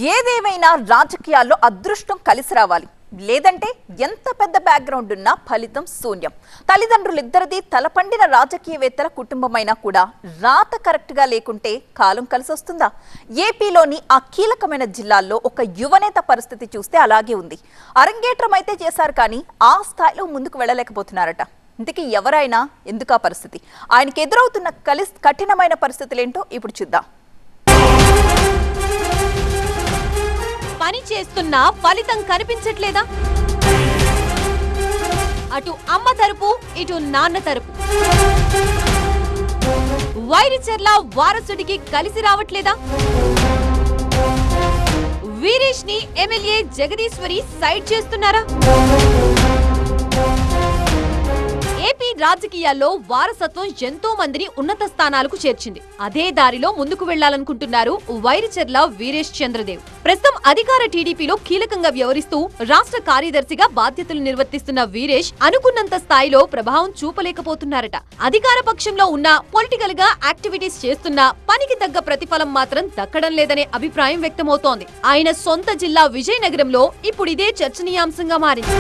ఏదేమైనా రాజకీయాల్లో అదృష్టం కలిసి రావాలి. లేదంటే ఎంత పెద్ద బ్యాక్గ్రౌండ్ ఉన్నా ఫలితం శూన్యం. తల్లిదండ్రులిద్దరిది తలపండిన రాజకీయవేత్తల కుటుంబమైనా కూడా రాత కరెక్ట్గా లేకుంటే కాలం కలిసొస్తుందా? ఏపీలోని ఆ కీలకమైన జిల్లాల్లో ఒక యువనేత పరిస్థితి చూస్తే అలాగే ఉంది. అరంగేట్రం అయితే చేశారు, కానీ ఆ స్థాయిలో ముందుకు వెళ్ళలేకపోతున్నారట. ఇంతకీ ఎవరైనా ఎందుకు ఆ పరిస్థితి? ఆయనకు ఎదురవుతున్న కఠినమైన పరిస్థితులేంటో ఇప్పుడు చూద్దాం. పని చేస్తున్నా ఫలితం కనిపించట్లేదా? అటు అమ్మ తరపు, ఇటు నాన్న తరపు. వైరిచర్ల వారసుడికి కలిసి రావట్లేదా? వీరేష్ ని ఎమ్మెల్యే జగదీశ్వరి సైడ్ చేస్తున్నారా? ఏపీ రాజకీయాల్లో వారసత్వం ఎంతో మందిని ఉన్నత స్థానాలకు చేర్చింది. అదే దారిలో ముందుకు వెళ్లాలనుకుంటున్నారు వైరిచర్ల వీరేష్ చంద్రదేవ్. ప్రస్తుతం అధికార టీడీపీలో కీలకంగా వ్యవహరిస్తూ రాష్ట్ర కార్యదర్శిగా బాధ్యతలు నిర్వర్తిస్తున్న వీరేష్ అనుకున్నంత స్థాయిలో ప్రభావం చూపలేకపోతున్నారట. అధికార పక్షంలో ఉన్న పొలిటికల్ గా యాక్టివిటీస్ చేస్తున్నా పనికి తగ్గ ప్రతిఫలం మాత్రం దక్కడం లేదనే అభిప్రాయం వ్యక్తమవుతోంది. ఆయన సొంత జిల్లా విజయనగరంలో ఇప్పుడు ఇదే చర్చనీయాంశంగా మారింది.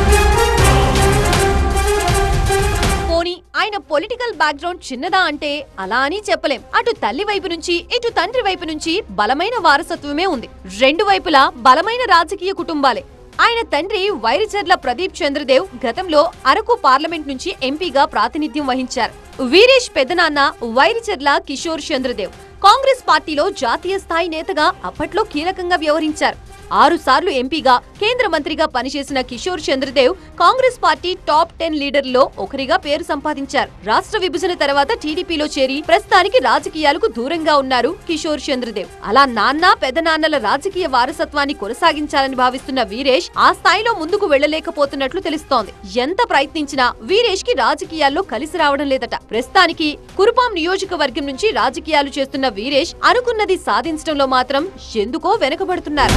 పోనీ ఆయన పొలిటికల్ బ్యాక్గ్రౌండ్ చిన్నదా అంటే అలా అని చెప్పలేం. అటు తల్లి వైపు నుంచి, ఇటు తండ్రి వైపు నుంచి బలమైన వారసత్వమే ఉంది. రెండు వైపులా బలమైన రాజకీయ కుటుంబాలే. ఆయన తండ్రి వైరిచర్ల ప్రదీప్ చంద్రదేవ్ గతంలో అరకు పార్లమెంట్ నుంచి ఎంపీగా ప్రాతినిధ్యం వహించారు. వీరేష్ పెద్దనాన్న వైరిచర్ల కిషోర్ చంద్రదేవ్ కాంగ్రెస్ పార్టీలో జాతీయ స్థాయి నేతగా అప్పట్లో కీలకంగా వ్యవహరించారు. 6 సార్లు ఎంపీగా, కేంద్ర మంత్రిగా పనిచేసిన కిషోర్ చంద్రదేవ్ కాంగ్రెస్ పార్టీ టాప్ 10 లీడర్లలో ఒకరిగా పేరు సంపాదించారు. రాష్ట్ర విభజన తర్వాత టీడీపీలో చేరి ప్రస్తుతానికి రాజకీయాలకు దూరంగా ఉన్నారు కిషోర్ చంద్రదేవ్. అలా నాన్న, పెద్దనాన్నల రాజకీయ వారసత్వాన్ని కొనసాగించాలని భావిస్తున్న వీరేష్ ఆ స్థాయిలో ముందుకు వెళ్లలేకపోతున్నట్లు తెలుస్తోంది. ఎంత ప్రయత్నించినా వీరేష్ కి రాజకీయాల్లో కలిసి రావడం లేదట. ప్రస్తుతానికి కురుపాం నియోజకవర్గం నుంచి రాజకీయాలు చేస్తున్న వీరేష్ అనుకున్నది సాధించడంలో మాత్రం ఎందుకో వెనకబడుతున్నారు.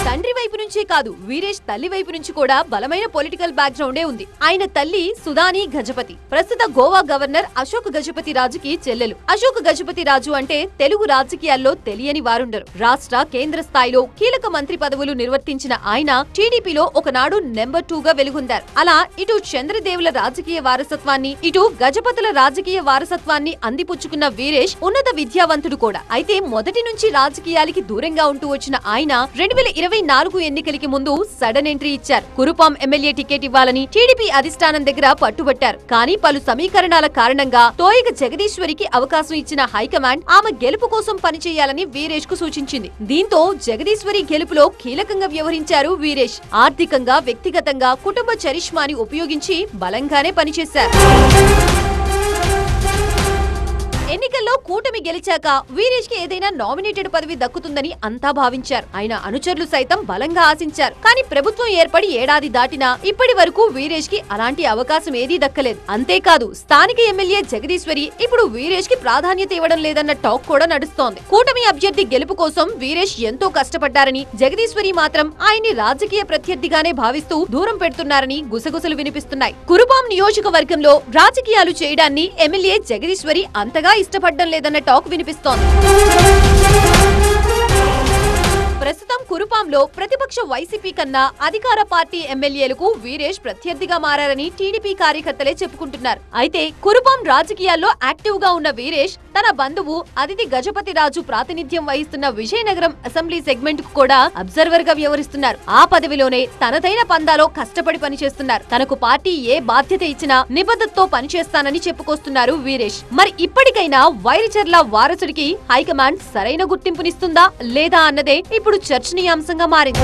తండ్రి వైపు నుంచే కాదు, వీరేష్ తల్లి వైపు నుంచి కూడా బలమైన పొలిటికల్ బ్యాక్గ్రౌండే ఉంది. ఆయన తల్లి సుధాని గజపతి ప్రస్తుత గోవా గవర్నర్ అశోక్ గజపతి రాజుకి చెల్లెలు. అశోక్ గజపతి రాజు అంటే తెలుగు రాజకీయాల్లో తెలియని వారుండరు. రాష్ట్ర, కేంద్ర స్థాయిలో కీలక మంత్రి పదవులు నిర్వర్తించిన ఆయన టీడీపీలో ఒకనాడు నెంబర్ 2 గా వెలుగొందారు. అలా ఇటు చంద్రదేవుల రాజకీయ వారసత్వాన్ని, ఇటు గజపతుల రాజకీయ వారసత్వాన్ని అందిపుచ్చుకున్న వీరేష్ ఉన్నత విద్యావంతుడు కూడా. అయితే మొదటి నుంచి రాజకీయాలకి దూరంగా ఉంటూ వచ్చిన ఆయన 2024 ఎన్నికలకి ముందు సడన్ ఎంట్రీ ఇచ్చారు. కురుపాం ఎమ్మెల్యే టికెట్ ఇవ్వాలని టీడీపీ అధిష్టానం దగ్గర పట్టుబట్టారు. కానీ పలు సమీకరణాల కారణంగా తోయగ జగదీశ్వరికి అవకాశం ఇచ్చిన హైకమాండ్ ఆమె గెలుపు కోసం పనిచేయాలని వీరేష్ కు సూచించింది. దీంతో జగదీశ్వరి గెలుపులో కీలకంగా వ్యవహరించారు వీరేష్. ఆర్థికంగా, వ్యక్తిగతంగా కుటుంబ చరిష్మాని ఉపయోగించి బలంగానే పనిచేశారు. ఎన్నికల్లో కూటమి గెలిచాక వీరేష్ కి ఏదైనా నామినేటెడ్ పదవి దక్కుతుందని అంతా భావించారు. ఆయన అనుచరులు సైతం బలంగా ఆశించారు. కానీ ప్రభుత్వం ఏర్పడి ఏడాది దాటినా ఇప్పటి వరకు వీరేష్ కి అలాంటి అవకాశం ఏదీ దక్కలేదు. అంతేకాదు, స్థానిక ఎమ్మెల్యే జగదీశ్వరి ఇప్పుడు వీరేష్ కి ప్రాధాన్యత ఇవ్వడం లేదన్న టాక్ కూడా నడుస్తోంది. కూటమి అభ్యర్థి గెలుపు కోసం వీరేష్ ఎంతో కష్టపడ్డారని, జగదీశ్వరి మాత్రం ఆయన్ని రాజకీయ ప్రత్యర్థిగానే భావిస్తూ దూరం పెడుతున్నారని గుసగుసలు వినిపిస్తున్నాయి. కురుపాం నియోజకవర్గంలో రాజకీయాలు చేయడాన్ని ఎమ్మెల్యే జగదీశ్వరి అంతగా ఇష్టపడడం లేదన్న టాక్ వినిపిస్తోంది. ప్రస్తుతం కురుపాంలో ప్రతిపక్ష వైసీపీ కన్నా అధికార పార్టీ ఎమ్మెల్యేలకు వీరేష్ ప్రత్యర్థిగా మారారని టీడీపీ కార్యకర్తలే చెప్పుకుంటున్నారు. అయితే కురుపాం రాజకీయాల్లో యాక్టివ్ గా ఉన్న వీరేష్ తన బంధువు అదితి గజపతి రాజు ప్రాతినిధ్యం వహిస్తున్న విజయనగరం అసెంబ్లీ సెగ్మెంట్ కు కూడా అబ్జర్వర్ గా వ్యవహరిస్తున్నారు. ఆ పదవిలోనే తనదైన పందాలో కష్టపడి పనిచేస్తున్నారు. తనకు పార్టీ ఏ బాధ్యత ఇచ్చినా నిబద్ధతతో పనిచేస్తానని చెప్పుకొస్తున్నారు వీరేష్. మరి ఇప్పటికైనా వైరిచర్ల వారసుడికి హైకమాండ్ సరైన గుర్తింపునిస్తుందా లేదా అన్నదే ఇప్పుడు చర్చనీయాంశంగా మారింది.